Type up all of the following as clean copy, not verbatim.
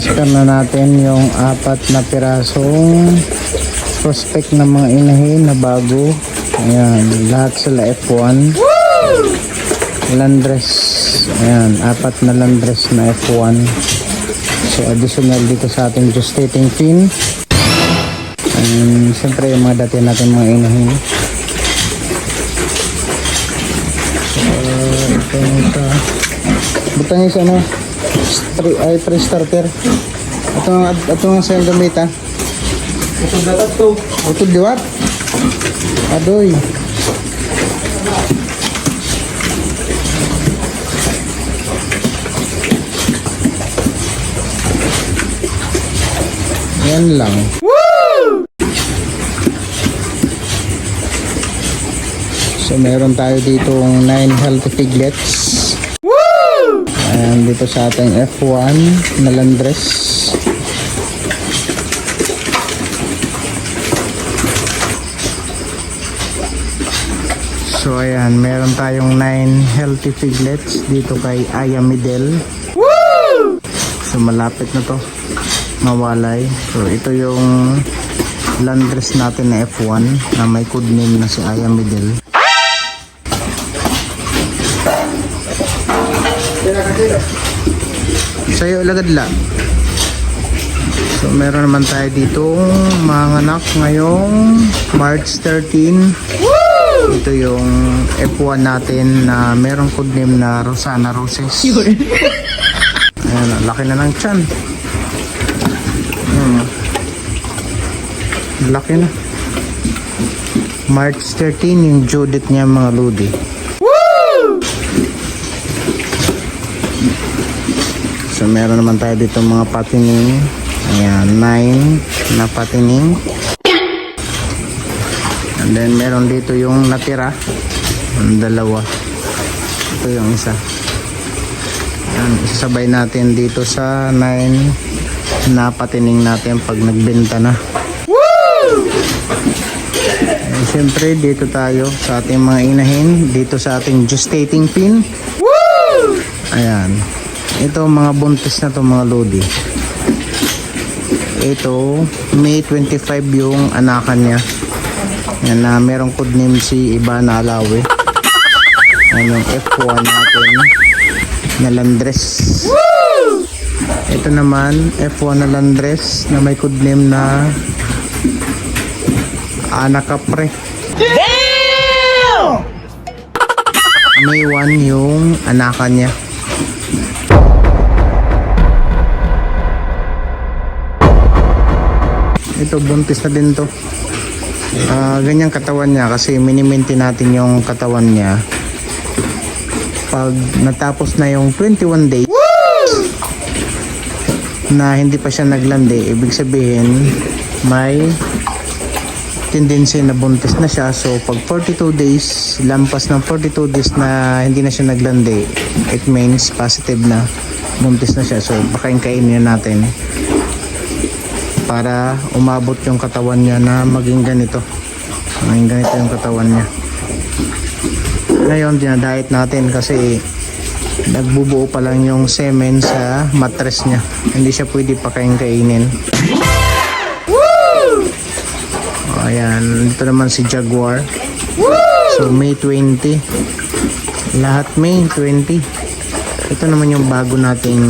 Scan na natin yung 4 na pirasong prospect ng mga inahin na bago. Ayan, lahat sila F1. Landress. Ayan, 4 na landress na F1. So additional dito sa ating gestating pin. And siyempre yung mga dati natin mga inahin. So ito yung isa. Butang isa ano? 3 starter. Ito nga sa yung gamit ha. Utod na to. Utod diwat. Adoy. Yan lang. Woo! So meron tayo dito 9 healthy piglets. Woo! Ayan dito sa ating F1 na landress. So ayan, meron tayong 9 healthy piglets dito kay Aya Midel. Woo! So malapit na to mawalay. So ito yung landress natin na F1 na may code name na si Aya Midel. Sa'yo lagadla. So meron naman tayo dito mga anak ngayong March 13. Ito yung F1 natin na merong code name na Rosana Roses. Ayan, laki na ng tiyan. Laki na. March 13 yung Judith niya mga lodi. So meron naman tayo dito mga patining. Ayan, 9 na patining. And then meron dito yung natira. Ang dalawa. Ito yung isa. Ayan, isasabay natin dito sa 9 na patining natin pag nagbenta na. And syempre dito tayo sa ating mga inahin. Dito sa ating gestating pin. Ayan. Ito mga buntis na to mga lodi. Ito May 25 yung anakan niya. Yan na merong code name si Ibana Alawe. Yan yung F1 natin na landress. Ito naman F1 na landress na may code name na Ana Capre. May 1 yung anakan niya. Ito buntis na din to. Ganyang katawan niya kasi mini-maintain natin yung katawan niya. Pag natapos na yung 21 days na hindi pa siya naglandi, ibig sabihin may tendency na buntis na siya. So pag 42 days, lampas ng 42 days na hindi na siya naglandi, it means positive na buntis na siya. So pakain-kainin natin para umabot yung katawan niya na maging ganito. Maging ganito yung katawan niya. Ngayon dinadiet natin kasi nagbubuo pa lang yung semen sa mattress niya. Hindi siya pwede pakain-kainin. Ayan, ito naman si Jaguar. So May 20. Lahat May 20. Ito naman yung bago nating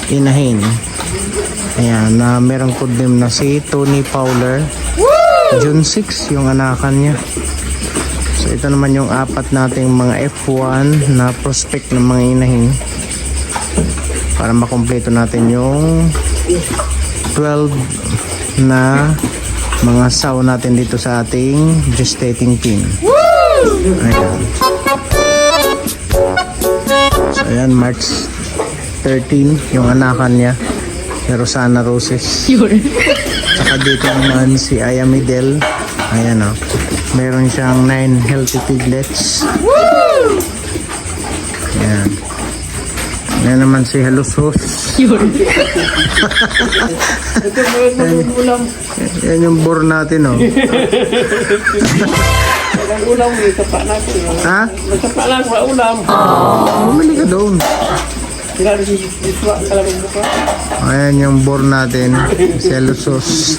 inahin. Ayan, na merong code name na si Tony Fowler. June 6 yung anakan niya. So ito naman yung 4 nating mga F1 na prospect ng mga inahin. Para makompleto natin yung 12 na mga saw natin dito sa ating gestating pin. Ayan. So ayan, March 13 yung anakan niya. Rosana Roses. Saka dito naman si Aya Midel. Ayan o. Meron siyang 9 healthy piglets. Ayan. Ayan naman si Halusos. Yan yung bore natin o. Ang ulam dito pa natin. Ha? Basta pa lang sa ulam. Bumili ka doon. Sila rin si Iswa, kalabang buka. Ayan yung boar natin. Celsus.